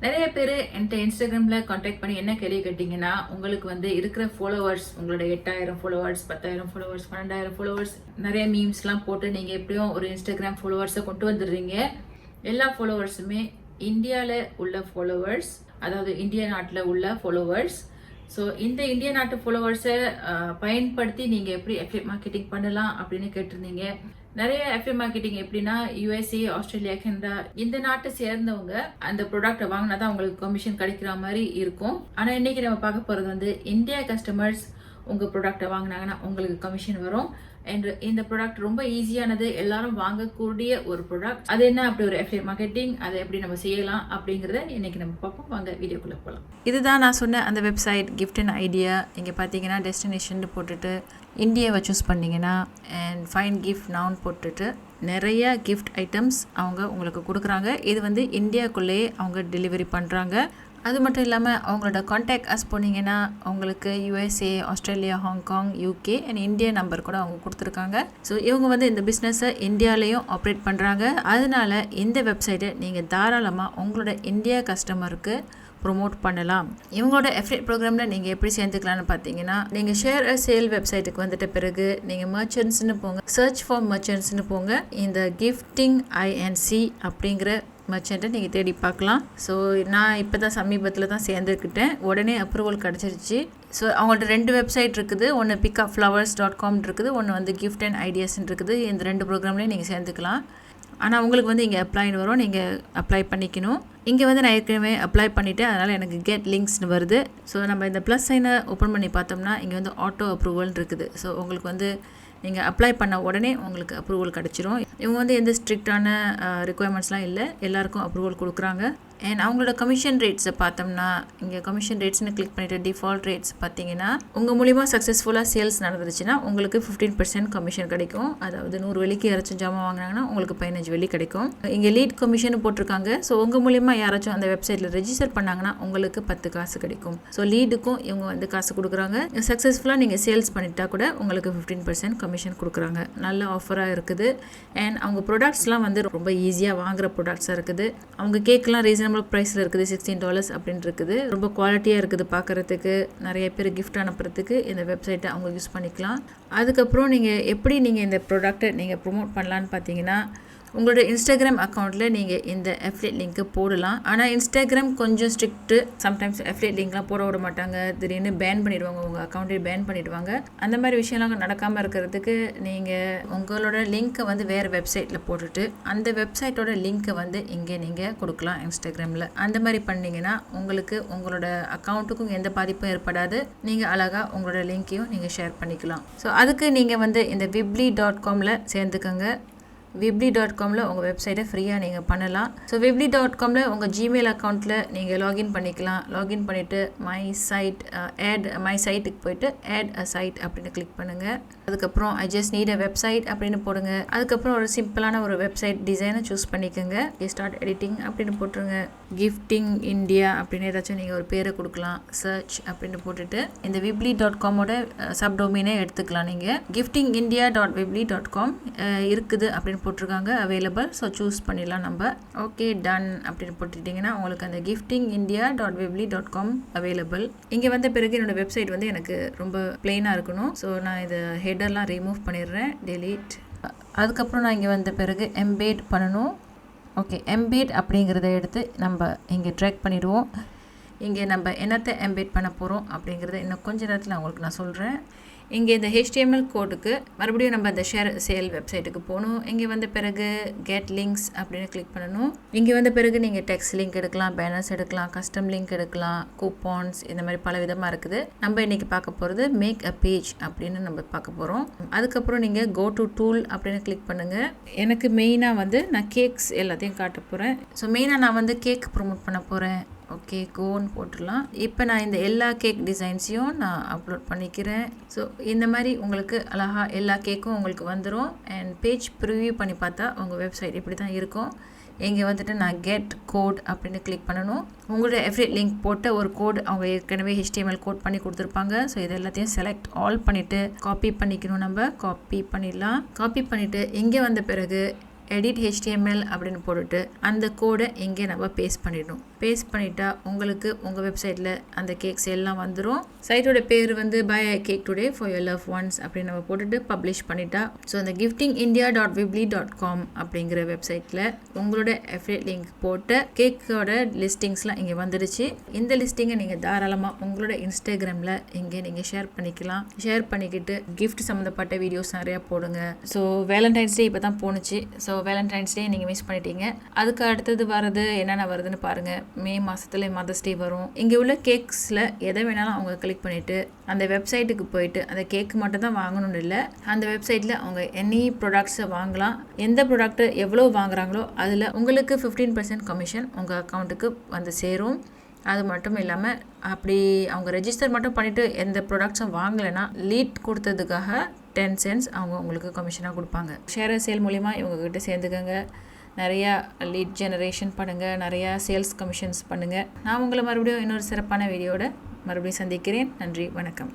நிறைய பேர் என்கிட்ட இன்ஸ்டாகிராமில் காண்டாக்ட் பண்ணி என்ன கேள்வி கேட்டிங்கன்னா, உங்களுக்கு வந்து இருக்கிற ஃபாலோவர்ஸ், உங்களோட 8000 ஃபாலோவர்ஸ், 10,000 ஃபாலோவர்ஸ், 12,000 ஃபாலோவர்ஸ், நிறைய மீம்ஸ்லாம் போட்டு நீங்கள் எப்படியும் ஒரு இன்ஸ்டாகிராம் ஃபாலோவர்ஸை கொண்டு வந்துடுறீங்க. எல்லா ஃபாலோவர்ஸுமே இந்தியாவில் உள்ள ஃபாலோவர்ஸ், அதாவது இந்திய நாட்டில் உள்ள ஃபாலோவர்ஸ். ஸோ இந்த இந்திய நாட்டு ஃபாலோவர்ஸை பயன்படுத்தி நீங்கள் எப்படி அஃபிலியேட் மார்க்கெட்டிங் பண்ணலாம் அப்படின்னு கேட்டிருந்தீங்க. நிறைய அஃபிலியேட் மார்க்கெட்டிங் எப்படின்னா, USA, ஆஸ்திரேலியா, கனடா இந்த நாட்டை சேர்ந்தவங்க அந்த ப்ராடக்ட்டை வாங்கினா தான் அவங்களுக்கு கமிஷன் கிடைக்கிற மாதிரி இருக்கும். ஆனால் இன்னைக்கு நம்ம பார்க்க போகிறது வந்து இந்தியா கஸ்டமர்ஸ் உங்கள் ப்ராடக்ட்டை வாங்கினாங்கன்னா உங்களுக்கு கமிஷன் வரும். அண்ட் இந்த ப்ராடக்ட் ரொம்ப ஈஸியானது, எல்லாரும் வாங்கக்கூடிய ஒரு ப்ராடக்ட். அது என்ன அப்படி ஒரு அஃபிலியேட் மார்க்கெட்டிங், அதை எப்படி நம்ம செய்யலாம் அப்படிங்கிறத இன்னைக்கு நம்ம பார்ப்போம். வாங்க வீடியோக்குள்ளே போகலாம். இதுதான் நான் சொன்ன அந்த வெப்சைட் கிஃப்ட் அண்ட் ஐடியா. இங்கே பார்த்தீங்கன்னா டெஸ்டினேஷன் போட்டுட்டு இந்தியாவை சூஸ் பண்ணிங்கன்னா அண்ட் ஃபைன் கிஃப்ட் நவுன் போட்டுட்டு நிறைய கிஃப்ட் ஐட்டம்ஸ் அவங்க உங்களுக்கு கொடுக்குறாங்க. இது வந்து இந்தியாவுக்குள்ளேயே அவங்க டெலிவரி பண்ணுறாங்க. அது மட்டும் இல்லாமல் அவங்களோட கான்டாக்ட் அஸ் போனீங்கன்னா அவங்களுக்கு USA, Australia, Hong Kong, UK and India number கூட அவங்க கொடுத்துருக்காங்க. ஸோ இவங்க வந்து இந்த பிஸ்னஸை இந்தியாவிலையும் ஆப்ரேட் பண்ணுறாங்க. அதனால இந்த வெப்சைட்டை நீங்கள் தாராளமாக உங்களோட இந்தியா கஸ்டமருக்கு ப்ரொமோட் பண்ணலாம். இவங்களோட அஃபிலியேட் ப்ரோக்ராமில் நீங்கள் எப்படி சேர்ந்துக்கலான்னு பார்த்தீங்கன்னா, நீங்கள் Shareasale வெப்சைட்டுக்கு வந்துட்ட பிறகு நீங்கள் மர்ச்சன்ட்ஸ்னு போங்க, சர்ச் ஃபார் மர்ச்சன்ட்ஸ்னு போங்க. இந்த கிஃப்டிங் INC அப்படிங்கிற மர்ச்சண்ட்டை நீங்கள் தேடி பார்க்கலாம். ஸோ நான் இப்போ தான் சமீபத்தில் தான் சேர்ந்துக்கிட்டேன். உடனே அப்ரூவல் கிடச்சிருச்சு. ஸோ அவங்கள்ட்ட 2 வெப்சைட் இருக்குது. ஒன்று pickupflowers.com இருக்குது, ஒன்று வந்து கிஃப்ட் அண்ட் ஐடியாஸ்ன்னு இருக்குது. இந்த 2 ப்ரோக்ராம்லேயும் நீங்கள் சேர்ந்துக்கலாம். ஆனால் உங்களுக்கு வந்து இங்கே அப்ளைன்னு வரும், நீங்கள் அப்ளை பண்ணிக்கணும். இங்கே வந்து நான் ஏற்கனவே அப்ளை பண்ணிவிட்டேன், அதனால் எனக்கு கெட் லிங்க்ஸ்னு வருது. ஸோ நம்ம இந்த ப்ளஸ் சைனை ஓப்பன் பண்ணி பார்த்தோம்னா இங்கே வந்து ஆட்டோ அப்ரூவல்னு இருக்குது. ஸோ உங்களுக்கு வந்து நீங்கள் அப்ளை பண்ண உடனே உங்களுக்கு அப்ரூவல் கிடச்சிரும். இவங்க வந்து எந்த ஸ்ட்ரிக்டான ரிக்குவயர்மெண்ட்ஸ்லாம் இல்லை, எல்லாருக்கும் அப்ரூவல் கொடுக்குறாங்க. அண்ட் அவங்களோட கமிஷன் ரேட்ஸை பார்த்தோம்னா இங்கே கமிஷன் ரேட்ஸ்னு கிளிக் பண்ணிவிட்டு டிஃபால்ட் ரேட்ஸ் பார்த்தீங்கன்னா, உங்கள் மூலிமா சக்ஸஸ்ஃபுல்லாக சேல்ஸ் நடந்துருச்சுன்னா உங்களுக்கு 15% கமிஷன் கிடைக்கும். அதாவது 100 வெள்ளிக்கு யாராச்சும் ஜாமான் வாங்கினாங்கன்னா உங்களுக்கு 15 வெள்ளி கிடைக்கும். இங்கே லீட் கமிஷன் போட்டிருக்காங்க. ஸோ உங்கள் மூலிமா யாராச்சும் அந்த வெப்சைட்டில் ரெஜிஸ்டர் பண்ணாங்கன்னா உங்களுக்கு 10 காசு கிடைக்கும். ஸோ லீடுக்கும் இவங்க வந்து காசு கொடுக்குறாங்க. சக்ஸஸ்ஃபுல்லாக நீங்கள் சேல்ஸ் பண்ணிட்டா கூட உங்களுக்கு 15% கமிஷன் கொடுக்குறாங்க. நல்ல ஆஃபராக இருக்குது. அண்ட் அவங்க ப்ராடக்ட்ஸ்லாம் வந்து ரொம்ப ஈஸியாக வாங்குகிற ப்ராடக்ட்ஸாக இருக்குது. அவங்க கேக்கெலாம் ரீசனபிள் ப்ரைஸில் இருக்குது, $16 அப்படின்னு இருக்குது. ரொம்ப குவாலிட்டியாக இருக்குது பார்க்குறதுக்கு. நிறைய பேர் கிஃப்ட் அனுப்புறதுக்கு இந்த வெப்சைட்டை அவங்க யூஸ் பண்ணிக்கலாம். அதுக்கப்புறம் நீங்கள் எப்படி நீங்கள் இந்த ப்ராடக்ட்டை நீங்கள் ப்ரொமோட் பண்ணலான்னு பார்த்தீங்கன்னா, உங்களோட இன்ஸ்டாகிராம் அக்கௌண்ட்டில் நீங்கள் இந்த அஃபிலியேட் லிங்க்கை போடலாம். ஆனால் இன்ஸ்டாகிராம் கொஞ்சம் ஸ்ட்ரிக்ட்டு. சம்டைம்ஸ் அஃபிலியேட் லிங்க்லாம் போட விட மாட்டாங்க, திடீர்னு பேன் பண்ணிடுவாங்க, உங்கள் அக்கௌண்ட்டே பேன் பண்ணிடுவாங்க. அந்த மாதிரி விஷயம்லாம் நடக்காமல் இருக்கிறதுக்கு நீங்கள் உங்களோட லிங்க்கை வந்து வேறு வெப்சைட்டில் போட்டுட்டு அந்த வெப்சைட்டோட லிங்க்கை வந்து இங்கே நீங்கள் கொடுக்கலாம் இன்ஸ்டாகிராமில். அந்த மாதிரி பண்ணிங்கன்னா உங்களுக்கு உங்களோட அக்கௌண்ட்டுக்கும் எந்த பாதிப்பும் ஏற்படாது. நீங்கள் அழகாக உங்களோட லிங்க்கையும் நீங்கள் ஷேர் பண்ணிக்கலாம். ஸோ அதுக்கு நீங்கள் வந்து இந்த wibly.comல சேர்ந்துக்கோங்க. wibly.comல உங்கள் வெப்சைட்டை ஃப்ரீயாக நீங்கள் பண்ணலாம். ஸோ wibly.comல உங்கள் ஜிமெயில் அக்கௌண்ட்டில் நீங்கள் லாகின் பண்ணிக்கலாம். லாகின் பண்ணிவிட்டு மை சைட்டுக்கு போய்ட்டு ஆட் அ சைட் அப்படின்னு கிளிக் பண்ணுங்கள். அதுக்கப்புறம் I just need a website அப்படின்னு போடுங்க. அதுக்கப்புறம் ஒரு சிம்பிளான ஒரு வெப்சைட் டிசைனை சூஸ் பண்ணிக்கோங்க. ஸ்டார்ட் எடிட்டிங் அப்படின்னு போட்டுருங்க. கிஃப்டிங் இந்தியா அப்படின்னு ஏதாச்சும் நீங்கள் ஒரு பேரை கொடுக்கலாம். சர்ச் அப்படின்னு போட்டுட்டு இந்த wibly.comோட சப்டொமைனே எடுத்துக்கலாம். நீங்கள் giftingindia.wibly.com இருக்குது அப்படின்னு போட்டிருக்காங்க அவைலபிள். ஸோ சூஸ் பண்ணிடலாம் நம்ம. ஓகே டன் அப்படின்னு போட்டுட்டிங்கன்னா உங்களுக்கு அந்த giftingindia.wibly.com அவைலபிள். இங்கே வந்த பிறகு என்னோடய வெப்சைட் வந்து எனக்கு ரொம்ப பிளெயினாக இருக்கணும். ஸோ நான் இதை ஹெடர்லாம் ரிமூவ் பண்ணிடுறேன், டெலீட். அதுக்கப்புறம் நான் இங்கே வந்த பிறகு எம்பேட் பண்ணணும். ஓகே, எம்பேட் அப்படிங்கிறத எடுத்து நம்ம இங்கே ட்ராக் பண்ணிடுவோம். இங்கே நம்ம என்னத்தை எம்பேட் பண்ண போகிறோம் அப்படிங்கிறத இன்னும் கொஞ்சம் நேரத்தில் உங்களுக்கு நான் சொல்கிறேன். இங்கே இந்த HTML கோடுக்கு மறுபடியும் நம்ம அந்த Shareasale வெப்சைட்டுக்கு போகணும். இங்கே வந்த பிறகு கெட் லிங்க்ஸ் அப்படின்னு கிளிக் பண்ணணும். இங்கே வந்த பிறகு நீங்கள் டெக்ஸ்ட் லிங்க் எடுக்கலாம், பேனர்ஸ் எடுக்கலாம், கஸ்டம் லிங்க் எடுக்கலாம், கூப்பான்ஸ், இந்த மாதிரி பல விதமாக இருக்குது. நம்ம இன்றைக்கி பார்க்க போகிறது மேக் அ பேஜ் அப்படின்னு நம்ம பார்க்க போகிறோம். அதுக்கப்புறம் நீங்கள் கோ டு டூல் அப்படின்னு கிளிக் பண்ணுங்கள். எனக்கு மெயினாக வந்து நான் கேக்ஸ் எல்லாத்தையும் காட்ட போகிறேன். ஸோ மெயினாக நான் வந்து கேக் ப்ரொமோட் பண்ண போகிறேன். ஓகே, கோன்னு போட்டுடலாம். இப்போ நான் இந்த எல்லா கேக் டிசைன்ஸையும் நான் அப்லோட் பண்ணிக்கிறேன். ஸோ இந்த மாதிரி உங்களுக்கு அழகாக எல்லா கேக்கும் உங்களுக்கு வந்துடும். அண்ட் பேஜ் ப்ரிவியூ பண்ணி பார்த்தா உங்கள் வெப்சைட் இப்படி தான் இருக்கும். இங்கே வந்துட்டு நான் கெட் கோட் அப்படின்னு கிளிக் பண்ணணும். உங்களோட அஃபிலியேட் லிங்க் போட்ட ஒரு கோட் அவங்க ஏற்கனவே HTML கோட் பண்ணி கொடுத்துருப்பாங்க. ஸோ இது எல்லாத்தையும் செலக்ட் ஆல் பண்ணிவிட்டு காப்பி பண்ணிக்கணும். நம்ம காப்பி பண்ணிடலாம். காப்பி பண்ணிவிட்டு இங்கே வந்த பிறகு எடிட் HTML அப்படின்னு போட்டுட்டு அந்த கோடை இங்கே நம்ம பேஸ்ட் பண்ணிடணும். பேஸ்ட் பண்ணிட்டா உங்களுக்கு உங்கள் வெப்சைட்டில் அந்த கேக்ஸ் எல்லாம் வந்துடும். சைட்டோட பேர் வந்து buy a cake today for your love ones அப்படின்னு நம்ம போட்டுட்டு பப்ளிஷ் பண்ணிட்டா ஸோ அந்த giftingindia.weebly.com அப்படிங்கிற வெப்சைட்டில் உங்களோட அஃபிலியேட் லிங்க் போட்ட கேக்கோட லிஸ்டிங்ஸ்லாம் இங்கே வந்துடுச்சு. இந்த லிஸ்டிங்கை நீங்கள் தாராளமாக உங்களோட இன்ஸ்டாகிராமில் இங்கே நீங்கள் ஷேர் பண்ணிக்கலாம். ஷேர் பண்ணிக்கிட்டு கிஃப்ட் சம்மந்தப்பட்ட வீடியோஸ் நிறையா போடுங்க. ஸோ வேலண்டைன்ஸ் டே இப்போ தான் போணுச்சு. ஸோ வேலண்டைன்ஸ் டே நீங்கள் மிஸ் பண்ணிட்டீங்க. அதுக்கு அடுத்தது வரது என்னென்ன வருதுன்னு பாருங்கள். மே மாதத்துல மதர்ஸ் டே வரும். இங்கே உள்ள கேக்ஸில் எதை வேணாலும் அவங்க கிளிக் பண்ணிவிட்டு அந்த வெப்சைட்டுக்கு போயிட்டு அந்த கேக்கு மட்டும் தான் வாங்கணும்னு இல்லை, அந்த வெப்சைட்டில் அவங்க எனி ப்ராடக்ட்ஸை வாங்கலாம். எந்த ப்ராடக்ட்டு எவ்வளோ வாங்குறாங்களோ அதில் உங்களுக்கு 15% கமிஷன் உங்கள் அக்கௌண்ட்டுக்கு வந்து சேரும். அது மட்டும் இல்லாமல் அப்படி அவங்க ரெஜிஸ்டர் மட்டும் பண்ணிவிட்டு எந்த ப்ராடக்ட்ஸும் வாங்கலைன்னா லீட் கொடுத்ததுக்காக 10 cents அவங்க உங்களுக்கு கமிஷனாக கொடுப்பாங்க. ஷேர்அசேல் மூலிமா இவங்ககிட்ட சேர்ந்துக்கங்க. நிறையா லீட் ஜெனரேஷன் பண்ணுங்கள், நிறையா சேல்ஸ் கமிஷன்ஸ் பண்ணுங்கள். நான் உங்களை மறுபடியும் இன்னொரு சிறப்பான வீடியோட மறுபடியும் சந்திக்கிறேன். நன்றி, வணக்கம்.